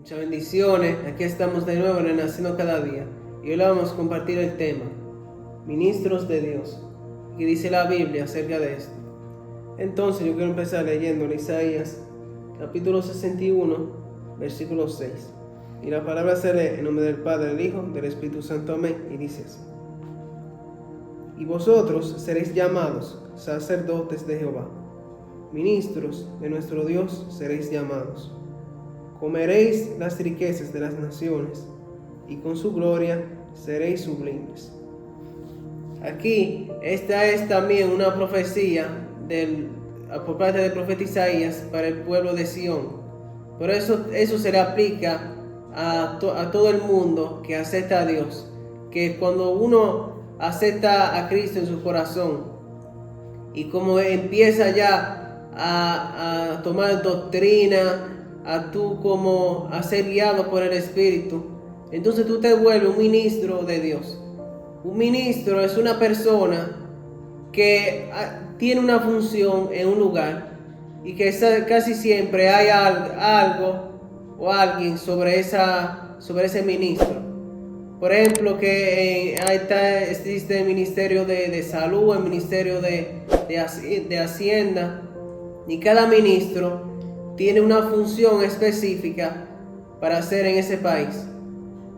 Muchas bendiciones. Aquí estamos de nuevo Renaciendo Cada Día. Y hoy vamos a compartir el tema Ministros de Dios. ¿Qué dice la Biblia acerca de esto? Entonces yo quiero empezar leyendo en Isaías capítulo 61, versículo 6. Y la palabra se lee en nombre del Padre, del Hijo, del Espíritu Santo. Amén. Y dice así: Y vosotros seréis llamados sacerdotes de Jehová, ministros de nuestro Dios seréis llamados. Comeréis las riquezas de las naciones, y con su gloria seréis sublimes. Aquí, esta es también una profecía por parte del profeta Isaías para el pueblo de Sión. Por eso se le aplica a todo el mundo que acepta a Dios, que cuando uno acepta a Cristo en su corazón y como empieza ya a tomar doctrina, a ser guiado por el Espíritu, entonces tú te vuelves un ministro de Dios. Un ministro es una persona que tiene una función en un lugar y que casi siempre hay algo o alguien sobre ese ministro. Por ejemplo, que existe el ministerio de salud, el ministerio de hacienda, y cada ministro tiene una función específica para hacer en ese país.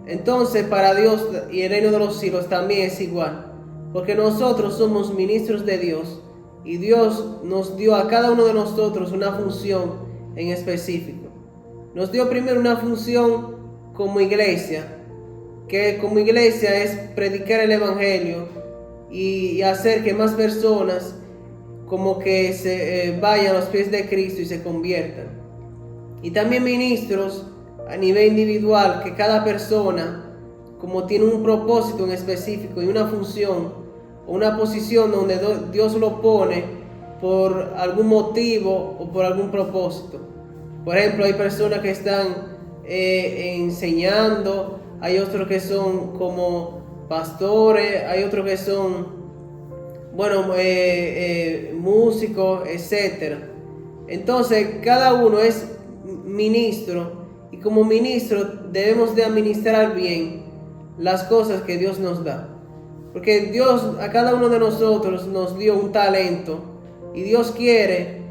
Entonces, para Dios y el reino de los cielos también es igual, porque nosotros somos ministros de Dios y Dios nos dio a cada uno de nosotros una función en específico. Nos dio primero una función como iglesia, que como iglesia es predicar el evangelio y hacer que más personas como que se vayan a los pies de Cristo y se conviertan. Y también ministros a nivel individual, que cada persona como tiene un propósito en específico y una función o una posición donde Dios lo pone por algún motivo o por algún propósito. Por ejemplo, hay personas que están enseñando, hay otros que son como pastores, hay otros que son músicos, etc. Entonces cada uno es ministro y como ministro debemos de administrar bien las cosas que Dios nos da, porque Dios a cada uno de nosotros nos dio un talento y Dios quiere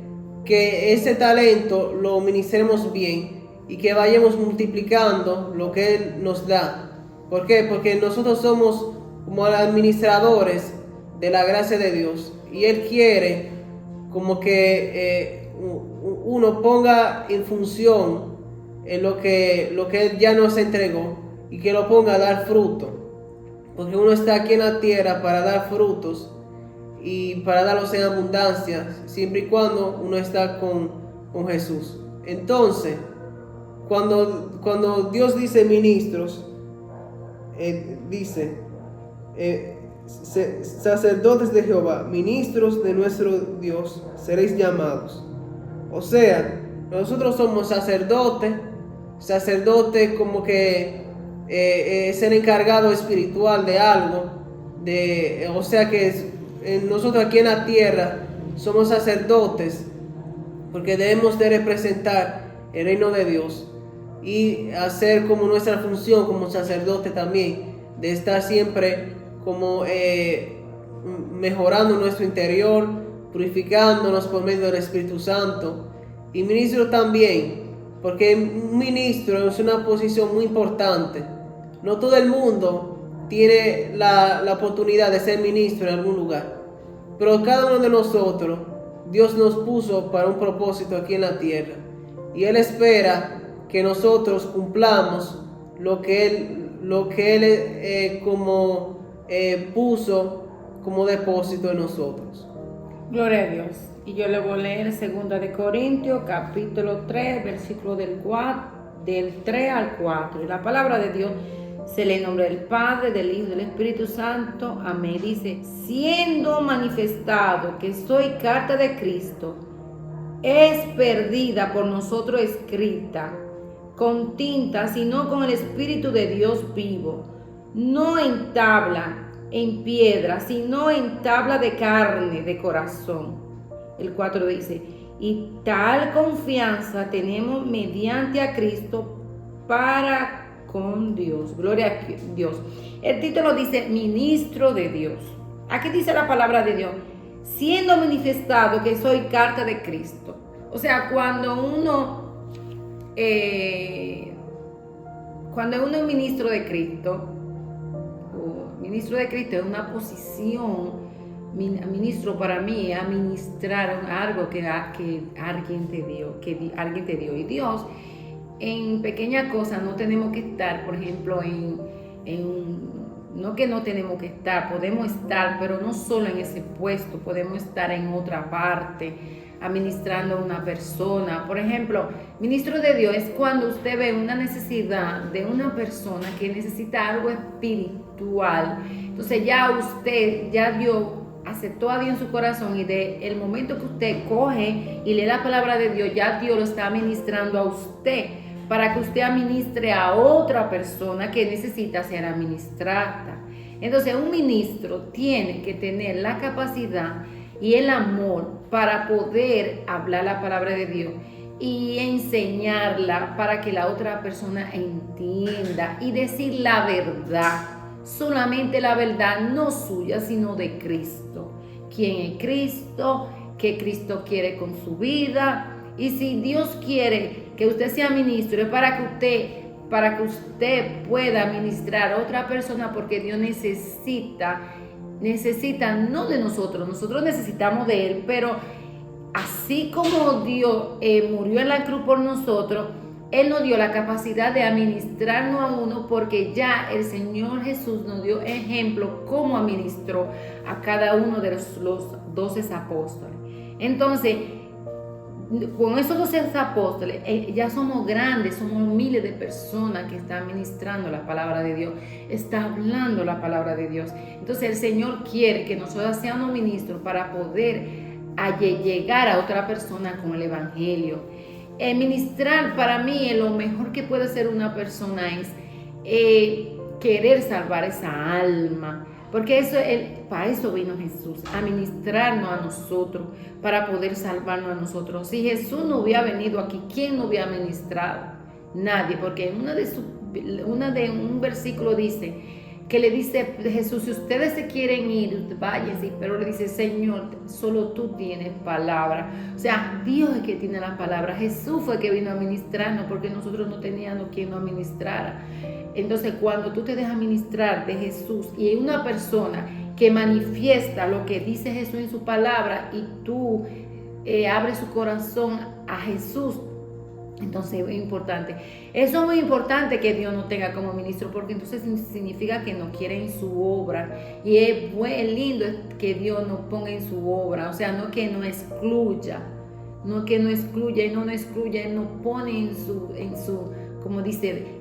que ese talento lo ministremos bien y que vayamos multiplicando lo que Él nos da. ¿Por qué? Porque nosotros somos como administradores de la gracia de Dios y Él quiere como que uno ponga en función lo que Él ya nos entregó y que lo ponga a dar fruto, porque uno está aquí en la tierra para dar frutos y para darlos en abundancia, siempre y cuando uno está con Jesús. Entonces, cuando Dios dice ministros, dice sacerdotes de Jehová, ministros de nuestro Dios seréis llamados. O sea, nosotros somos sacerdotes como que es el encargado espiritual de algo, o sea que nosotros aquí en la tierra somos sacerdotes porque debemos de representar el reino de Dios y hacer como nuestra función como sacerdote también, de estar siempre como mejorando nuestro interior, purificándonos por medio del Espíritu Santo. Y ministro también, porque un ministro es una posición muy importante. No todo el mundo tiene la oportunidad de ser ministro en algún lugar, pero cada uno de nosotros Dios nos puso para un propósito aquí en la tierra y Él espera que nosotros cumplamos lo que Él puso como depósito en nosotros. Gloria a Dios. Y yo le voy a leer 2 de Corintios capítulo 3, versículo del 3 al 4. Y la palabra de Dios se lee en nombre del Padre, del Hijo y del Espíritu Santo. Amén. Dice: siendo manifestado que soy carta de Cristo, es perdida por nosotros escrita con tinta, sino con el Espíritu de Dios vivo, no en tabla, en piedra, sino en tabla de carne, de corazón. El 4 dice: y tal confianza tenemos mediante a Cristo para con Dios. Gloria a Dios. El título dice ministro de Dios. Aquí dice la palabra de Dios, siendo manifestado que soy carta de Cristo. O sea, cuando uno es ministro de Cristo, o ministro de Cristo es una posición. Ministro para mí es administrar algo que alguien te dio. Y Dios, en pequeñas cosas no tenemos que estar, por ejemplo, no que no tenemos que estar, podemos estar, pero no solo en ese puesto, podemos estar en otra parte, administrando a una persona. Por ejemplo, ministro de Dios es cuando usted ve una necesidad de una persona que necesita algo espiritual. Entonces ya Dios aceptó a Dios en su corazón, y de el momento que usted coge y lee la palabra de Dios, ya Dios lo está ministrando a usted, para que usted administre a otra persona que necesita ser administrada. Entonces, un ministro tiene que tener la capacidad y el amor para poder hablar la palabra de Dios y enseñarla para que la otra persona entienda y decir la verdad, solamente la verdad, no suya, sino de Cristo. ¿Quién es Cristo? ¿Qué Cristo quiere con su vida? Y si Dios quiere que usted sea ministro, es para que usted pueda ministrar a otra persona, porque Dios necesita no de nosotros necesitamos de Él, pero así como Dios murió en la cruz por nosotros, Él nos dio la capacidad de administrarnos a uno, porque ya el Señor Jesús nos dio ejemplo cómo administró a cada uno de los 12 apóstoles. Entonces, con esos 12 apóstoles, ya somos grandes, somos miles de personas que están ministrando la palabra de Dios, está hablando la palabra de Dios. Entonces el Señor quiere que nosotros seamos ministros para poder llegar a otra persona con el evangelio. Ministrar para mí lo mejor que puede hacer una persona es querer salvar esa alma. Porque para eso vino Jesús, a ministrarnos a nosotros, para poder salvarnos a nosotros. Si Jesús no hubiera venido aquí, ¿quién no hubiera ministrado? Nadie, porque un versículo dice, que le dice Jesús, si ustedes se quieren ir, váyanse, pero le dice, Señor, solo tú tienes palabra. O sea, Dios es que tiene la palabra. Jesús fue el que vino a ministrarnos, porque nosotros no teníamos quien nos ministrara. Entonces, cuando tú te dejas ministrar de Jesús y hay una persona que manifiesta lo que dice Jesús en su palabra, y tú abres su corazón a Jesús, entonces es importante. Eso es muy importante, que Dios nos tenga como ministro, porque entonces significa que nos quiere en su obra, y es lindo que Dios nos ponga en su obra. O sea, no que nos excluya, y no nos excluya, Él nos pone en su como dice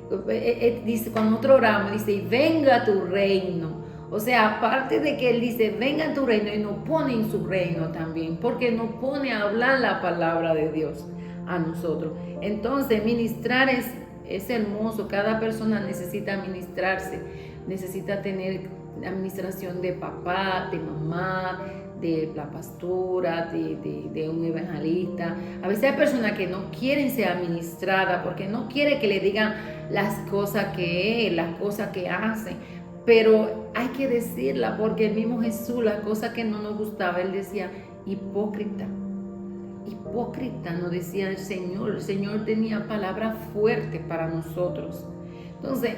cuando nosotros oramos, dice, y venga tu reino. O sea, aparte de que Él dice, venga tu reino, y nos pone en su reino también, porque nos pone a hablar la palabra de Dios a nosotros. Entonces, ministrar es hermoso. Cada persona necesita ministrarse, necesita tener administración de papá, de mamá, de la pastora, de un evangelista. A veces hay personas que no quieren ser administradas porque no quieren que le digan las cosas que es, las cosas que hacen, pero hay que decirla, porque el mismo Jesús, las cosas que no nos gustaba, Él decía, hipócrita, nos decía el Señor tenía palabras fuertes para nosotros. Entonces,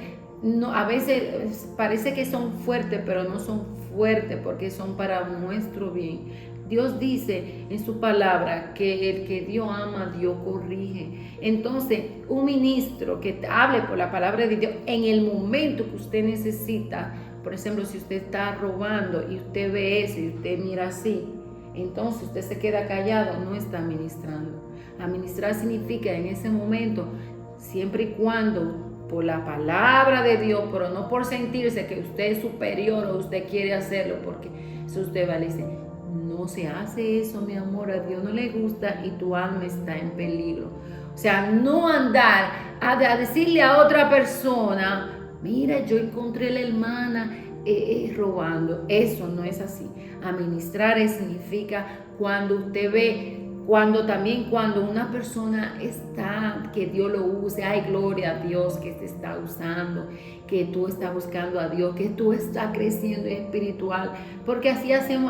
a veces parece que son fuertes, pero no son fuertes, porque son para nuestro bien. Dios dice en su palabra que el que Dios ama, Dios corrige. Entonces, un ministro que hable por la palabra de Dios en el momento que usted necesita, por ejemplo, si usted está robando y usted ve eso y usted mira así, entonces usted se queda callado, no está ministrando. Administrar significa en ese momento, siempre y cuando por la palabra de Dios, pero no por sentirse que usted es superior o usted quiere hacerlo, porque si usted va y le dice, no se hace eso, mi amor, a Dios no le gusta y tu alma está en peligro. O sea, no andar a decirle a otra persona, mira, yo encontré a la hermana robando. Eso no es así. Administrar significa cuando usted ve Cuando una persona está, que Dios lo use, ay, gloria a Dios que te está usando, que tú estás buscando a Dios, que tú estás creciendo espiritual, porque así hacen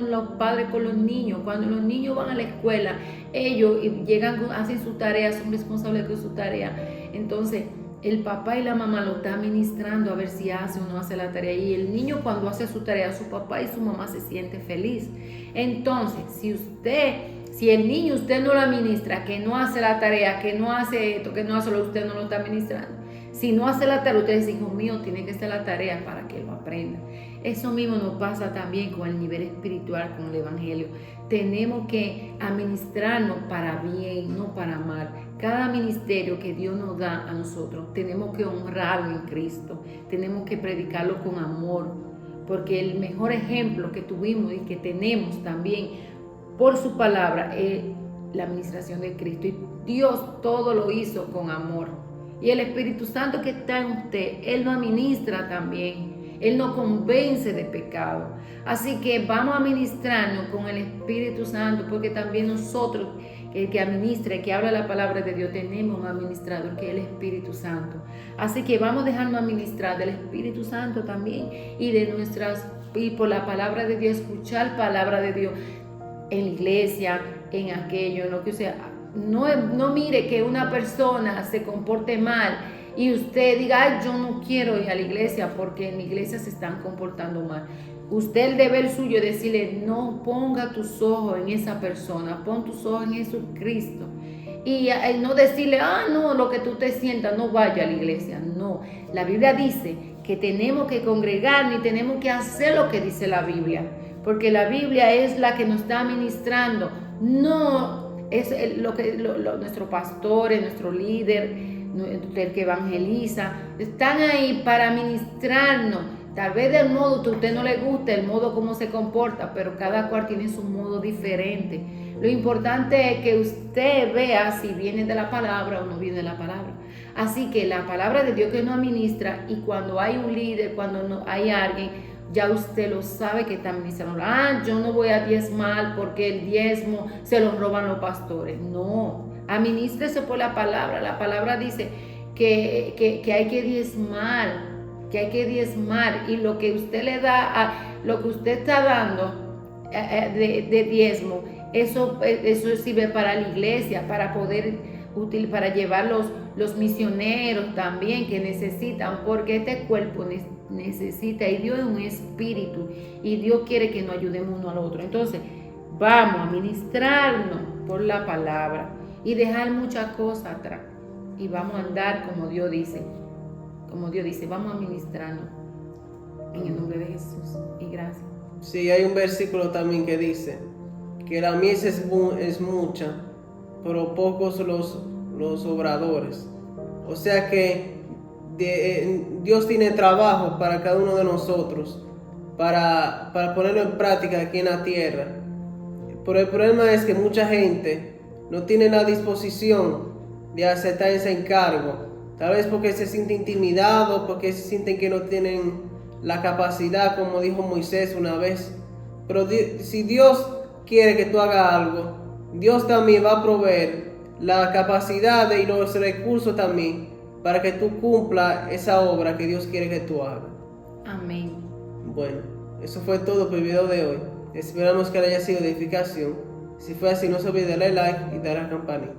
los padres con los niños. Cuando los niños van a la escuela, ellos llegan, hacen su tarea, son responsables con su tarea. Entonces, el papá y la mamá lo están ministrando a ver si hace o no hace la tarea. Y el niño, cuando hace su tarea, su papá y su mamá se sienten feliz. Entonces, si el niño usted no lo administra, que no hace la tarea, que no hace esto, que no hace lo, usted no lo está administrando. Si no hace la tarea, usted dice, hijo mío, tiene que hacer la tarea para que lo aprenda. Eso mismo nos pasa también con el nivel espiritual, con el evangelio. Tenemos que administrarnos para bien, no para mal. Cada ministerio que Dios nos da a nosotros, tenemos que honrarlo en Cristo. Tenemos que predicarlo con amor. Porque el mejor ejemplo que tuvimos y que tenemos también por su palabra es la administración de Cristo. Y Dios todo lo hizo con amor. Y el Espíritu Santo que está en usted, Él lo administra también. Él nos convence de pecado. Así que vamos a ministrarnos con el Espíritu Santo, porque también nosotros que administra y que habla la palabra de Dios, tenemos un administrador que es el Espíritu Santo. Así que vamos a dejarnos administrar del Espíritu Santo también y por la palabra de Dios, escuchar palabra de Dios en la iglesia, en aquello, en lo que sea. No mire que una persona se comporte mal y usted diga, ay, yo no quiero ir a la iglesia porque en la iglesia se están comportando mal. Usted el deber suyo es decirle, no ponga tus ojos en esa persona, pon tus ojos en Jesucristo. Y no decirle, no, lo que tú te sientas, no vaya a la iglesia. No, la Biblia dice que tenemos que congregarnos y tenemos que hacer lo que dice la Biblia. Porque la Biblia es la que nos está ministrando. No es nuestros pastores, nuestro líder, el que evangeliza, están ahí para ministrarnos. Tal vez del modo que a usted no le guste, el modo como se comporta, pero cada cual tiene su modo diferente. Lo importante es que usted vea si viene de la palabra o no viene de la palabra. Así que la palabra de Dios que nos administra, y cuando hay un líder, cuando no hay alguien, ya usted lo sabe que está ministrando. Yo no voy a diezmar porque el diezmo se lo roban los pastores. No, administrese por la palabra. La palabra dice que hay que diezmar. Y lo que usted le da, lo que usted está dando de diezmo, eso sirve para la iglesia, para poder para llevar los misioneros también que necesitan, porque este cuerpo necesita, y Dios es un espíritu y Dios quiere que nos ayudemos uno al otro. Entonces vamos a ministrarnos por la palabra y dejar muchas cosas atrás y vamos a andar como Dios dice. Vamos a ministrarnos en el nombre de Jesús. Y gracias. Sí, hay un versículo también que dice que la mies es mucha, pero pocos los obradores. O sea que Dios tiene trabajo para cada uno de nosotros, para ponerlo en práctica aquí en la tierra. Pero el problema es que mucha gente no tiene la disposición de aceptar ese encargo. Tal vez porque se siente intimidado, porque se sienten que no tienen la capacidad, como dijo Moisés una vez. Pero si Dios quiere que tú hagas algo, Dios también va a proveer la capacidad y los recursos también para que tú cumplas esa obra que Dios quiere que tú hagas. Amén. Bueno, eso fue todo por el video de hoy. Esperamos que haya sido de edificación. Si fue así, no se olvide darle like y dar a la campanita.